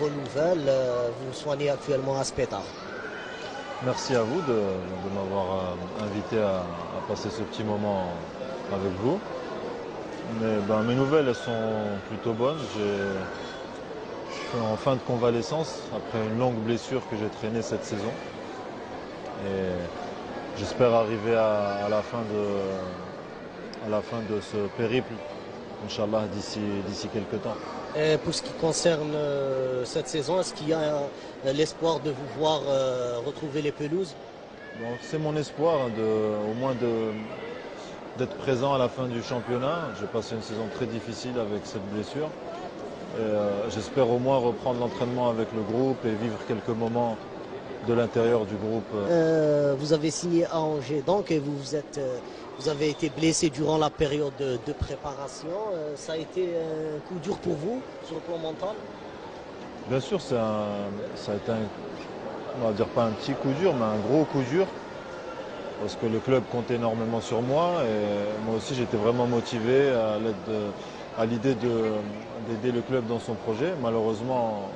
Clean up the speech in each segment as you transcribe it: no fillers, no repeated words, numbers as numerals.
vos nouvelles. Vous soignez actuellement à Spétard. Merci à vous de m'avoir invité à passer ce petit moment avec vous. Mais mes nouvelles elles sont plutôt bonnes. Je suis en fin de convalescence après une longue blessure que j'ai traînée cette saison. Et j'espère arriver à la fin de ce périple, Inch'Allah, d'ici quelques temps. Et pour ce qui concerne cette saison, est-ce qu'il y a l'espoir de vous voir retrouver les pelouses? Donc c'est mon espoir au moins d'être présent à la fin du championnat. J'ai passé une saison très difficile avec cette blessure. J'espère au moins reprendre l'entraînement avec le groupe et vivre quelques moments de l'intérieur du groupe. Vous avez signé à Angers donc et vous avez été blessé durant la période de préparation. Ça a été un coup dur pour vous sur le plan mental? Bien sûr, ça a été on va dire pas un petit coup dur, mais un gros coup dur. Parce que le club comptait énormément sur moi et moi aussi j'étais vraiment motivé à l'idée d'aider le club dans son projet. Malheureusement,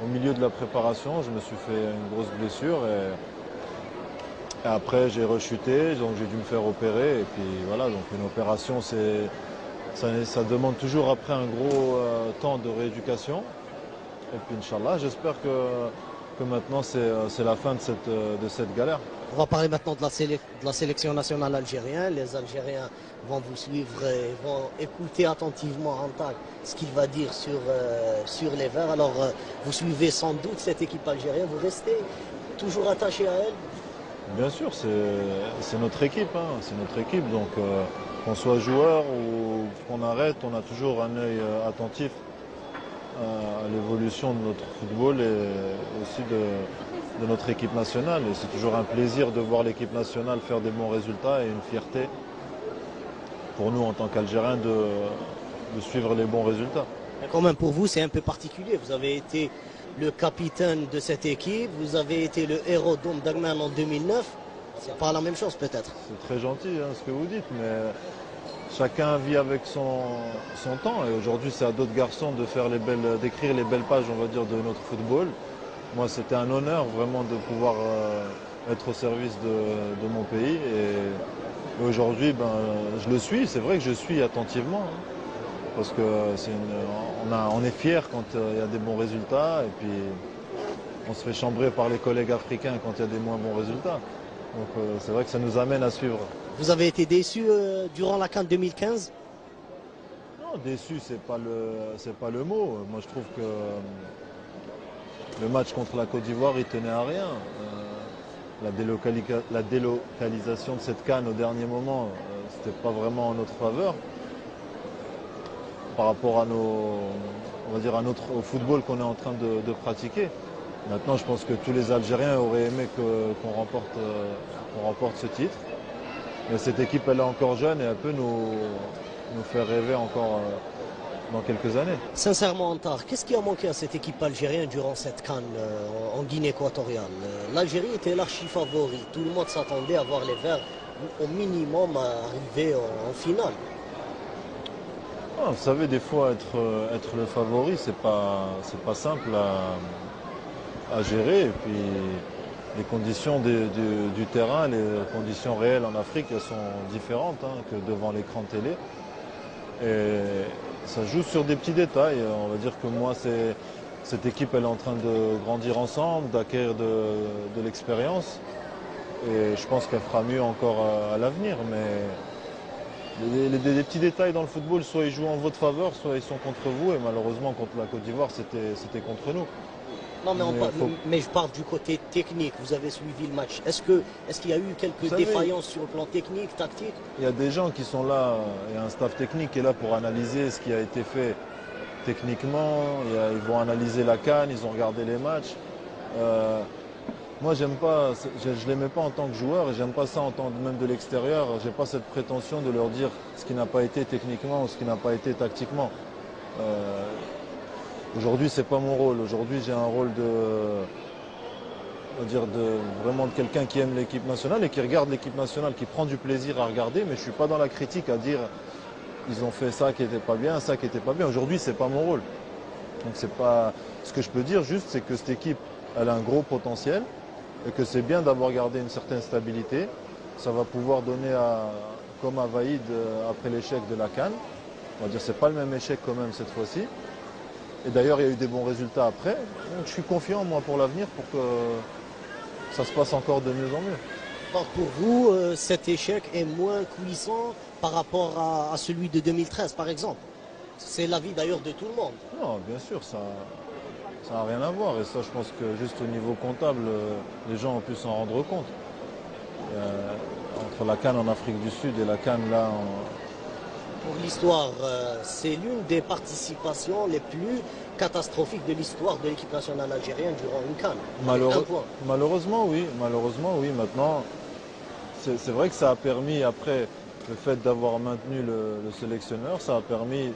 au milieu de la préparation, je me suis fait une grosse blessure et après j'ai rechuté, donc j'ai dû me faire opérer. Et puis voilà, donc une opération, ça demande toujours après un gros temps de rééducation. Et puis Inch'Allah, j'espère que maintenant c'est la fin de cette galère. On va parler maintenant de la sélection nationale algérienne. Les Algériens vont vous suivre et vont écouter attentivement Antal ce qu'il va dire sur les Verts. Alors, vous suivez sans doute cette équipe algérienne. Vous restez toujours attaché à elle? Bien sûr, c'est notre équipe. C'est notre équipe. Donc, qu'on soit joueur ou qu'on arrête, on a toujours un œil attentif à l'évolution de notre football et aussi de notre équipe nationale. Et c'est toujours un plaisir de voir l'équipe nationale faire des bons résultats et une fierté pour nous en tant qu'Algériens de suivre les bons résultats. Mais quand même pour vous, c'est un peu particulier. Vous avez été le capitaine de cette équipe, vous avez été le héros d'Omdurman en 2009. C'est pas la même chose peut-être. C'est très gentil ce que vous dites, mais chacun vit avec son temps. Et aujourd'hui, c'est à d'autres garçons d'écrire les belles pages, on va dire, de notre football. Moi, c'était un honneur vraiment de pouvoir être au service de mon pays. Et aujourd'hui, je le suis. C'est vrai que je suis attentivement. Parce que on est fiers quand il y a des bons résultats. Et puis, on se fait chambrer par les collègues africains quand il y a des moins bons résultats. Donc, c'est vrai que ça nous amène à suivre. Vous avez été déçu durant la CAN 2015? Non, déçu, c'est pas le mot. Moi, je trouve que le match contre la Côte d'Ivoire, il tenait à rien. La délocalisation de cette CAN au dernier moment, c'était pas vraiment en notre faveur par rapport au football qu'on est en train de pratiquer. Maintenant, je pense que tous les Algériens auraient aimé qu'on remporte ce titre. Mais cette équipe, elle est encore jeune et elle peut nous faire rêver encore dans quelques années. Sincèrement, Antar, qu'est-ce qui a manqué à cette équipe algérienne durant cette CAN en Guinée équatoriale? L'Algérie était l'archi-favori. Tout le monde s'attendait à voir les Verts au minimum arriver en finale. Vous savez, des fois, être le favori, c'est pas simple à gérer. Et puis, les conditions du terrain, les conditions réelles en Afrique, elles sont différentes que devant l'écran de télé. Et ça joue sur des petits détails. On va dire que moi, cette équipe, elle est en train de grandir ensemble, d'acquérir de l'expérience. Et je pense qu'elle fera mieux encore à l'avenir. Mais les petits détails dans le football, soit ils jouent en votre faveur, soit ils sont contre vous. Et malheureusement, contre la Côte d'Ivoire, c'était contre nous. Non, mais je parle du côté technique. Vous avez suivi le match. Est-ce qu'il y a eu quelques défaillances sur le plan technique, tactique? Il y a des gens qui sont là, il y a un staff technique qui est là pour analyser ce qui a été fait techniquement. Ils vont analyser la CAN, ils ont regardé les matchs. Moi, je ne l'aimais pas en tant que joueur et j'aime pas ça en tant que même de l'extérieur. J'ai pas cette prétention de leur dire ce qui n'a pas été techniquement ou ce qui n'a pas été tactiquement. Aujourd'hui, c'est pas mon rôle. Aujourd'hui, j'ai un rôle vraiment de quelqu'un qui aime l'équipe nationale et qui regarde l'équipe nationale, qui prend du plaisir à regarder, mais je suis pas dans la critique à dire ils ont fait ça qui était pas bien, ça qui était pas bien. Aujourd'hui, c'est pas mon rôle. Donc Ce que je peux dire juste, c'est que cette équipe, elle a un gros potentiel et que c'est bien d'avoir gardé une certaine stabilité. Ça va pouvoir donner, comme à Vaïd après l'échec de la CAN, on va dire c'est pas le même échec quand même cette fois-ci. Et d'ailleurs, il y a eu des bons résultats après. Donc je suis confiant, moi, pour l'avenir, pour que ça se passe encore de mieux en mieux. Donc pour vous, cet échec est moins cuisant par rapport à celui de 2013, par exemple. C'est l'avis d'ailleurs de tout le monde. Non, bien sûr, ça n'a rien à voir. Et ça, je pense que juste au niveau comptable, les gens ont pu s'en rendre compte. Entre la CAN en Afrique du Sud et la CAN là Pour l'histoire, c'est l'une des participations les plus catastrophiques de l'histoire de l'équipe nationale algérienne durant une CAN. Malheureusement, oui. Maintenant, c'est vrai que ça a permis, après le fait d'avoir maintenu le sélectionneur, ça a permis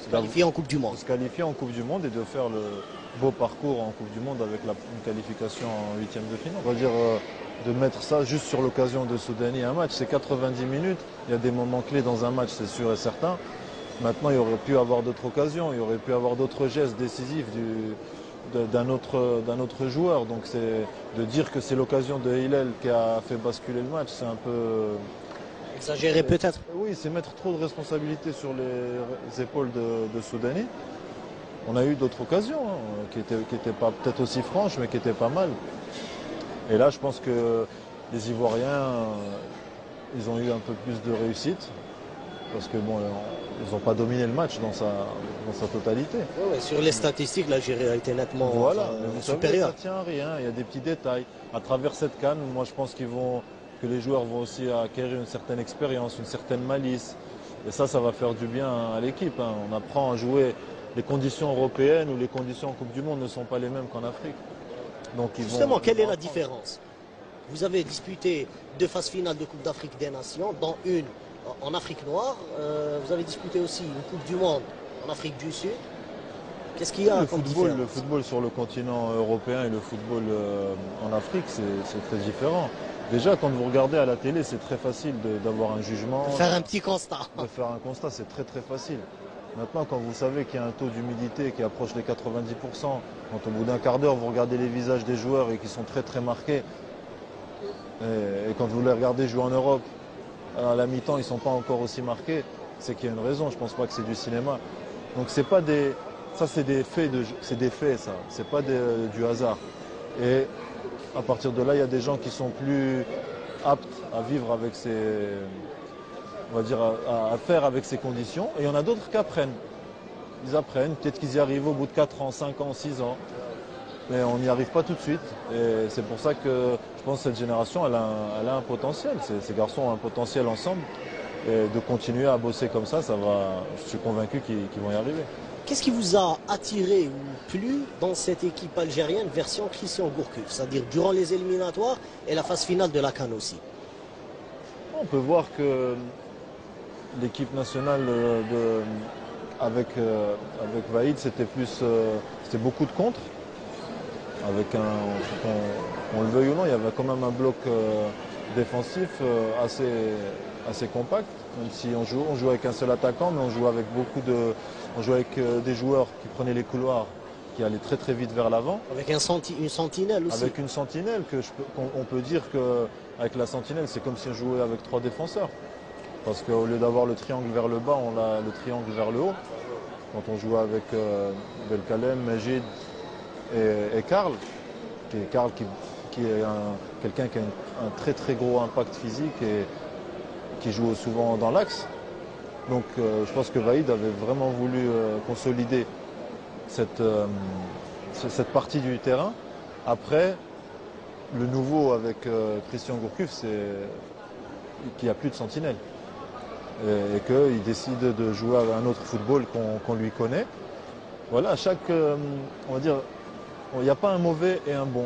Se qualifier en Coupe du Monde. de se qualifier en Coupe du Monde et de faire le beau parcours en Coupe du Monde avec une qualification en huitième de finale. On va dire de mettre ça juste sur l'occasion de Soudani un match, c'est 90 minutes. Il y a des moments clés dans un match, c'est sûr et certain. Maintenant, il y aurait pu avoir d'autres occasions, il y aurait pu avoir d'autres gestes décisifs d'un autre joueur. Donc c'est de dire que c'est l'occasion de Hillel qui a fait basculer le match, c'est un peu Exagéré peut-être. Oui, c'est mettre trop de responsabilités sur les épaules de Soudani. On a eu d'autres occasions qui étaient pas peut-être aussi franches, mais qui étaient pas mal. Et là, je pense que les Ivoiriens, ils ont eu un peu plus de réussite. Parce que bon, ils n'ont pas dominé le match dans sa totalité. Ouais, sur les statistiques, l'Algérie a été nettement voilà, mais vous supérieure. Savez, ça tient à rien, il y a des petits détails. À travers cette CAN, moi je pense que les joueurs vont aussi acquérir une certaine expérience, une certaine malice. Et ça va faire du bien à l'équipe. On apprend à jouer. Les conditions européennes ou les conditions en Coupe du Monde ne sont pas les mêmes qu'en Afrique. Donc Justement, quelle est la différence? Vous avez disputé 2 phases finales de Coupe d'Afrique des Nations, dont une en Afrique noire. Vous avez disputé aussi une Coupe du Monde en Afrique du Sud. Qu'est-ce qu'il y a comme différence? Le football sur le continent européen et le football en Afrique, c'est très différent. Déjà, quand vous regardez à la télé, c'est très facile d'avoir un jugement. De faire un petit constat. De faire un constat, c'est très très facile. Maintenant, quand vous savez qu'il y a un taux d'humidité qui approche les 90%, quand au bout d'un quart d'heure, vous regardez les visages des joueurs et qui sont très très marqués, et quand vous les regardez jouer en Europe, à la mi-temps, ils ne sont pas encore aussi marqués, c'est qu'il y a une raison. Je ne pense pas que c'est du cinéma. Donc c'est pas des, ça c'est des faits, c'est des faits ça. C'est pas du hasard. Et à partir de là, il y a des gens qui sont plus aptes à vivre avec ces, on va dire, à faire avec ces conditions. Et il y en a d'autres qui apprennent. Ils apprennent. Peut-être qu'ils y arrivent au bout de 4 ans, 5 ans, 6 ans. Mais on n'y arrive pas tout de suite. Et c'est pour ça que je pense que cette génération, elle a un potentiel. Ces garçons ont un potentiel ensemble. Et de continuer à bosser comme ça je suis convaincu qu'ils vont y arriver. Qu'est-ce qui vous a attiré ou plu dans cette équipe algérienne version Christian Gourcuff, c'est-à-dire durant les éliminatoires et la phase finale de la CAN aussi? On peut voir que l'équipe nationale avec Vaïd, c'était beaucoup de contre. On le veuille ou non, il y avait quand même un bloc défensif assez compact. Même si on joue avec un seul attaquant, mais on joue avec des joueurs qui prenaient les couloirs, qui allaient très très vite vers l'avant. Avec une sentinelle aussi. Avec une sentinelle, on peut dire qu'avec la sentinelle, c'est comme si on jouait avec 3 défenseurs. Parce qu'au lieu d'avoir le triangle vers le bas, on a le triangle vers le haut. Quand on joue avec Belkalem, Majid et Karl, qui est quelqu'un qui a un très très gros impact physique et qui joue souvent dans l'axe. Donc je pense que Vaïd avait vraiment voulu consolider cette partie du terrain. Après, le nouveau avec Christian Gourcuff, c'est qu'il n'y a plus de sentinelle. Et qu'il décide de jouer à un autre football qu'on lui connaît. Voilà, on va dire, il n'y a pas un mauvais et un bon.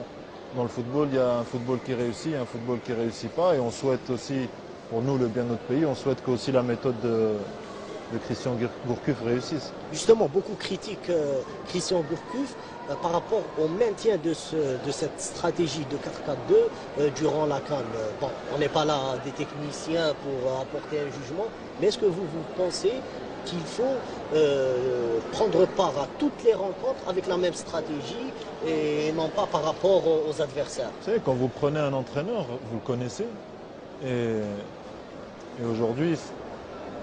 Dans le football, il y a un football qui réussit et un football qui ne réussit pas. Et on souhaite aussi, pour nous, le bien de notre pays, on souhaite que aussi la méthode de Christian Gourcuff réussisse. Justement, beaucoup critiquent Christian Gourcuff par rapport au maintien de cette stratégie de 4-4-2 durant la CAN. Bon, on n'est pas là des techniciens pour apporter un jugement, mais est-ce que vous pensez qu'il faut prendre part à toutes les rencontres avec la même stratégie et non pas par rapport aux adversaires. Vous savez, quand vous prenez un entraîneur, vous le connaissez. Et aujourd'hui,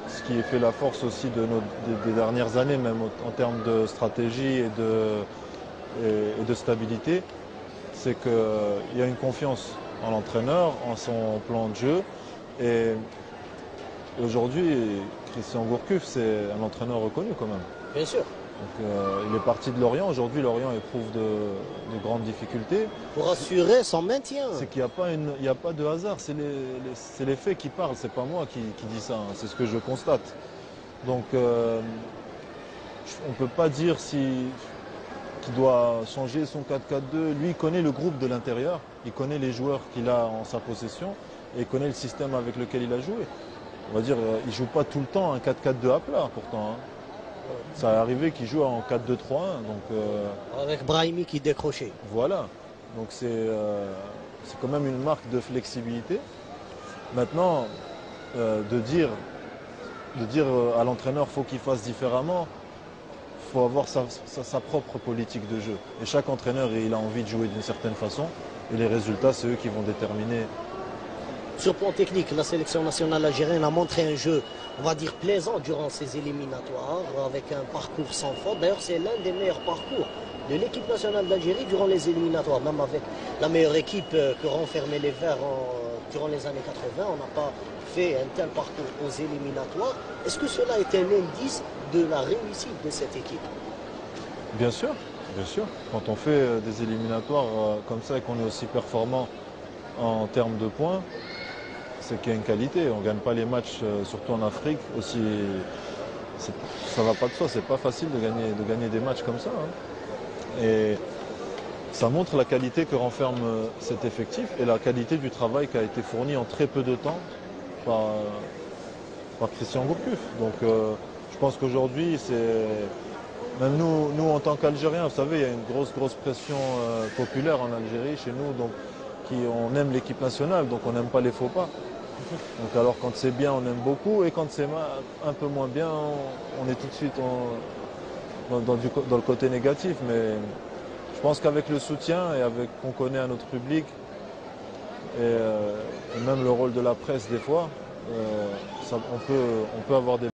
ce qui fait la force aussi des dernières années, même en termes de stratégie et de stabilité, c'est qu'il y a une confiance en l'entraîneur, en son plan de jeu. Et aujourd'hui, Christian Gourcuff, c'est un entraîneur reconnu quand même. Bien sûr. Donc, il est parti de Lorient. Aujourd'hui, Lorient éprouve de grandes difficultés. Pour assurer son maintien. C'est qu'il n'y a pas de hasard. C'est les faits qui parlent. C'est pas moi qui dis ça. Hein. C'est ce que je constate. Donc, on ne peut pas dire qu'il doit changer son 4-4-2. Lui, il connaît le groupe de l'intérieur. Il connaît les joueurs qu'il a en sa possession. Et il connaît le système avec lequel il a joué. On va dire, il ne joue pas tout le temps un 4-4-2 à plat, pourtant. Hein. Ça est arrivé qu'il joue en 4-2-3-1. Avec Brahimi qui décrochait. Voilà. Donc c'est quand même une marque de flexibilité. Maintenant, de dire à l'entraîneur faut qu'il fasse différemment, il faut avoir sa propre politique de jeu. Et chaque entraîneur, il a envie de jouer d'une certaine façon. Et les résultats, c'est eux qui vont déterminer. Sur le plan technique, la sélection nationale algérienne a montré un jeu, on va dire, plaisant durant ces éliminatoires, avec un parcours sans faute. D'ailleurs, c'est l'un des meilleurs parcours de l'équipe nationale d'Algérie durant les éliminatoires. Même avec la meilleure équipe que renfermaient les Verts durant les années 80, on n'a pas fait un tel parcours aux éliminatoires. Est-ce que cela est un indice de la réussite de cette équipe? Bien sûr, bien sûr. Quand on fait des éliminatoires comme ça et qu'on est aussi performant en termes de points, c'est qu'il y a une qualité. On ne gagne pas les matchs, surtout en Afrique, aussi. Ça ne va pas de soi, c'est pas facile de gagner des matchs comme ça. Hein. Et ça montre la qualité que renferme cet effectif et la qualité du travail qui a été fourni en très peu de temps par Christian Gourcuff. Donc je pense qu'aujourd'hui, même nous en tant qu'Algériens, vous savez, il y a une grosse pression populaire en Algérie, chez nous, donc on aime l'équipe nationale, donc on n'aime pas les faux pas. Donc alors quand c'est bien, on aime beaucoup, et quand c'est un peu moins bien, on est tout de suite dans le côté négatif. Mais je pense qu'avec le soutien et avec qu'on connaît à notre public, et même le rôle de la presse des fois, on peut avoir des